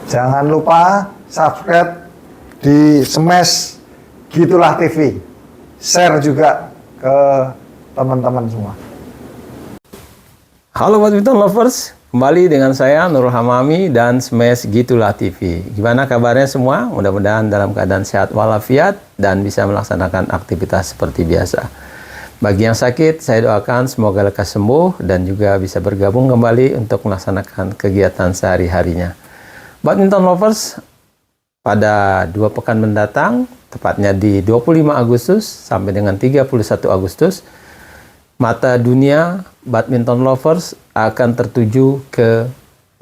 Jangan lupa subscribe di Smash Gitulah TV. Share juga ke teman-teman semua. Halo badminton lovers, kembali dengan saya Nurul Hamami dan Smash Gitulah TV. Gimana kabarnya semua? Mudah-mudahan dalam keadaan sehat walafiat dan bisa melaksanakan aktivitas seperti biasa. Bagi yang sakit, saya doakan semoga lekas sembuh dan juga bisa bergabung kembali untuk melaksanakan kegiatan sehari-harinya. Badminton lovers, pada 2 pekan mendatang, tepatnya di 25 Agustus sampai dengan 31 Agustus, mata dunia badminton lovers akan tertuju ke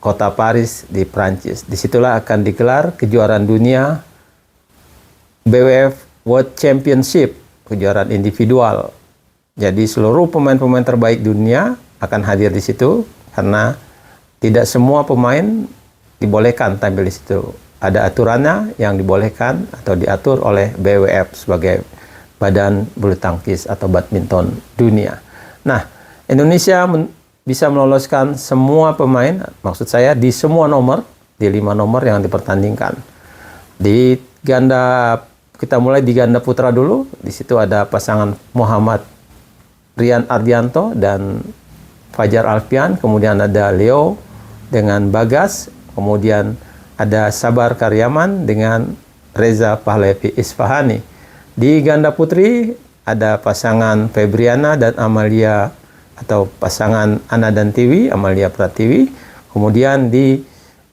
kota Paris di Prancis. Disitulah akan digelar kejuaraan dunia BWF World Championship, kejuaraan individual. Jadi seluruh pemain-pemain terbaik dunia akan hadir di situ karena tidak semua pemain dibolehkan tampil di situ. Ada aturannya yang dibolehkan atau diatur oleh BWF sebagai Badan Bulu Tangkis atau Badminton Dunia. Nah, Indonesia bisa meloloskan semua pemain, maksud saya di semua nomor, di 5 nomor yang dipertandingkan. Di ganda, kita mulai di ganda putra dulu. Di situ ada pasangan Muhammad Rian Ardianto dan Fajar Alfian, kemudian ada Leo dengan Bagas, kemudian ada Sabar Karyaman dengan Reza Pahlavi Isfahani. Di ganda putri ada pasangan Febriana dan Amalia atau pasangan Ana dan Tiwi, Amalia Pratiwi. Kemudian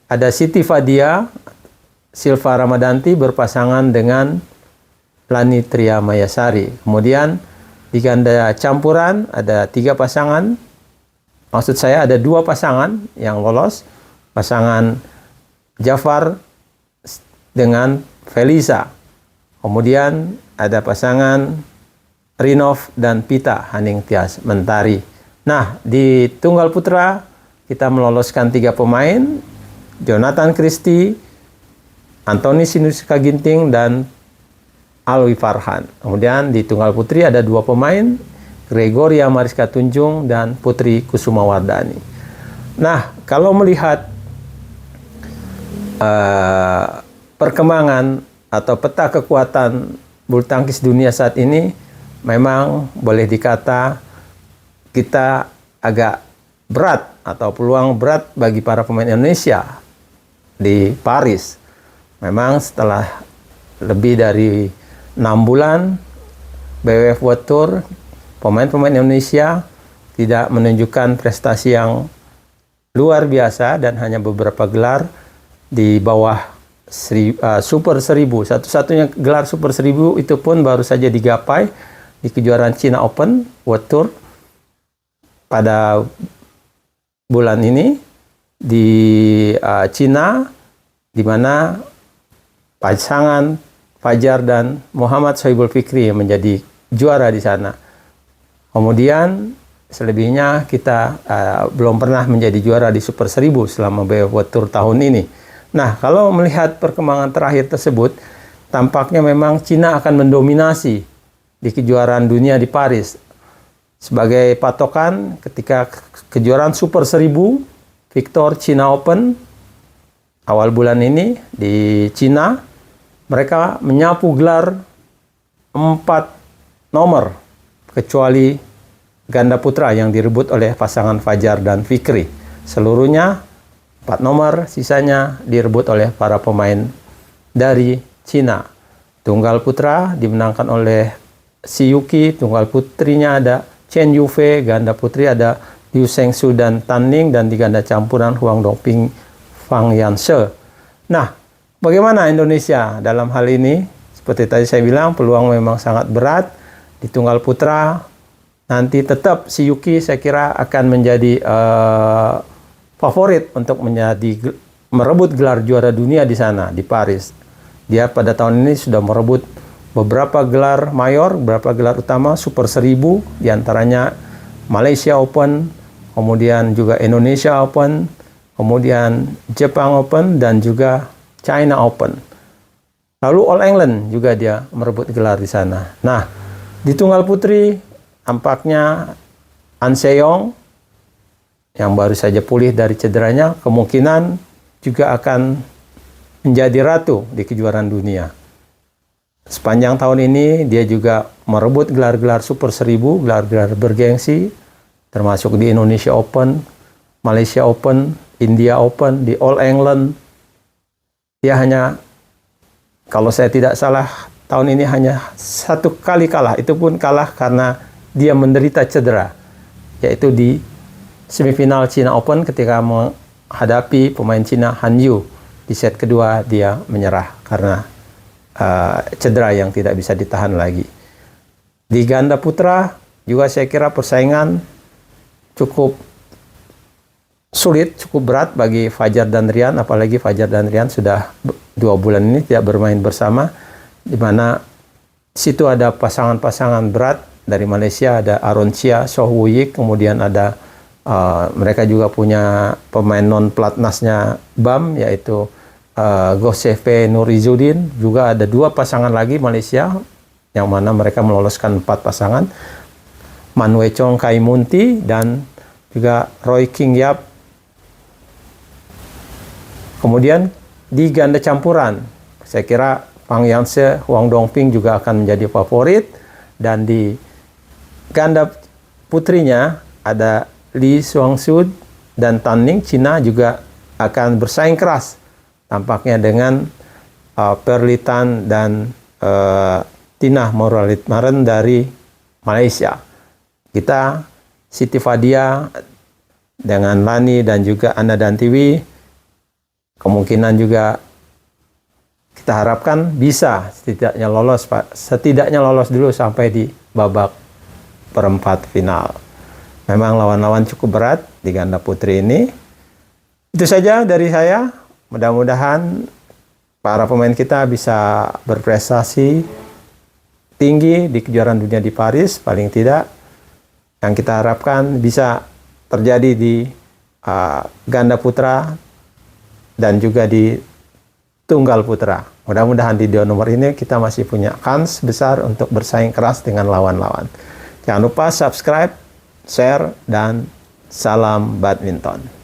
ada Siti Fadia, Silva Ramadanti berpasangan dengan Lani Tria Mayasari. Kemudian di ganda campuran ada 3 pasangan, maksud saya ada 2 pasangan yang lolos, pasangan Jafar dengan Felisa. Kemudian ada pasangan Rinov dan Pita Haning Tias Mentari. Nah, di tunggal putra kita meloloskan 3 pemain, Jonathan Christie, Antoni Sinusuka Ginting, dan Alwi Farhan. Kemudian di tunggal putri ada 2 pemain, Gregoria Mariska Tunjung dan Putri Kusuma Wardani. Nah, kalau melihat perkembangan atau peta kekuatan bulu tangkis dunia saat ini, memang boleh dikata kita agak berat atau peluang berat bagi para pemain Indonesia di Paris. Memang setelah lebih dari 6 bulan BWF World Tour, pemain-pemain Indonesia tidak menunjukkan prestasi yang luar biasa dan hanya beberapa gelar di bawah Super 1000. Satu-satunya gelar Super 1000 itu pun baru saja digapai di kejuaraan China Open World Tour pada bulan ini di China, di mana pasangan Fajar dan Muhammad Sohibul Fikri yang menjadi juara di sana. Kemudian selebihnya kita belum pernah menjadi juara di Super 1000 selama BWF World Tour tahun ini. Nah, kalau melihat perkembangan terakhir tersebut, tampaknya memang Cina akan mendominasi di kejuaraan dunia di Paris. Sebagai patokan, ketika kejuaraan Super 1000 Victor China Open awal bulan ini di Cina, mereka menyapu gelar 4 nomor, kecuali ganda putra yang direbut oleh pasangan Fajar dan Fikri. Seluruhnya 4 nomor, sisanya direbut oleh para pemain dari Cina. Tunggal putra dimenangkan oleh Si Yuki, tunggal putrinya ada Chen Yufei, ganda putri ada Liu Shengsu dan Tan Ning, dan di ganda campuran Huang Dongping, Fang Yanse. Nah, bagaimana Indonesia dalam hal ini? Seperti tadi saya bilang, peluang memang sangat berat. Di tunggal putra, nanti tetap si Yuki saya kira akan menjadi favorit untuk merebut gelar juara dunia di sana, di Paris. Dia pada tahun ini sudah merebut beberapa gelar mayor, beberapa gelar utama, Super 1000, diantaranya Malaysia Open, kemudian juga Indonesia Open, kemudian Jepang Open, dan juga China Open. Lalu All England juga dia merebut gelar di sana. Nah, di tunggal putri tampaknya An Seong yang baru saja pulih dari cederanya kemungkinan juga akan menjadi ratu di kejuaraan dunia. Sepanjang tahun ini dia juga merebut gelar-gelar Super 1000, gelar-gelar bergengsi, termasuk di Indonesia Open, Malaysia Open, India Open, di All England. Dia hanya, kalau saya tidak salah, tahun ini hanya 1 kali kalah. Itu pun kalah karena dia menderita cedera, yaitu di semifinal China Open ketika menghadapi pemain Cina Han Yu. Di set kedua dia menyerah karena cedera yang tidak bisa ditahan lagi. Di ganda putra juga saya kira persaingan cukup sulit, cukup berat bagi Fajar dan Rian, apalagi Fajar dan Rian sudah 2 bulan ini tidak bermain bersama, di mana situ ada pasangan-pasangan berat dari Malaysia, ada Aaron Chia, Soh Woo-yik, kemudian ada mereka juga punya pemain non pelatnasnya BAM, yaitu Gosefe Nur Izzuddin. Juga ada 2 pasangan lagi Malaysia, yang mana mereka meloloskan 4 pasangan, Man Wei Chong Kai Munti dan juga Roy King Yap. Kemudian di ganda campuran, saya kira Pang Yang-se, Huang Dongping juga akan menjadi favorit. Dan di ganda putrinya ada Lee Suang-sud dan Tan Ning, Cina juga akan bersaing keras tampaknya dengan Perli Tan dan Tinah Muralitmaran dari Malaysia. Kita Siti Fadia dengan Lani dan juga Anna Dantiwi kemungkinan juga kita harapkan bisa setidaknya lolos dulu sampai di babak perempat final. Memang lawan-lawan cukup berat di ganda putri ini. Itu saja dari saya. Mudah-mudahan para pemain kita bisa berprestasi tinggi di kejuaraan dunia di Paris, paling tidak. Yang kita harapkan bisa terjadi di ganda putra dan juga di tunggal putra. Mudah-mudahan di 2 nomor ini kita masih punya kans besar untuk bersaing keras dengan lawan-lawan. Jangan lupa subscribe, share, dan salam badminton.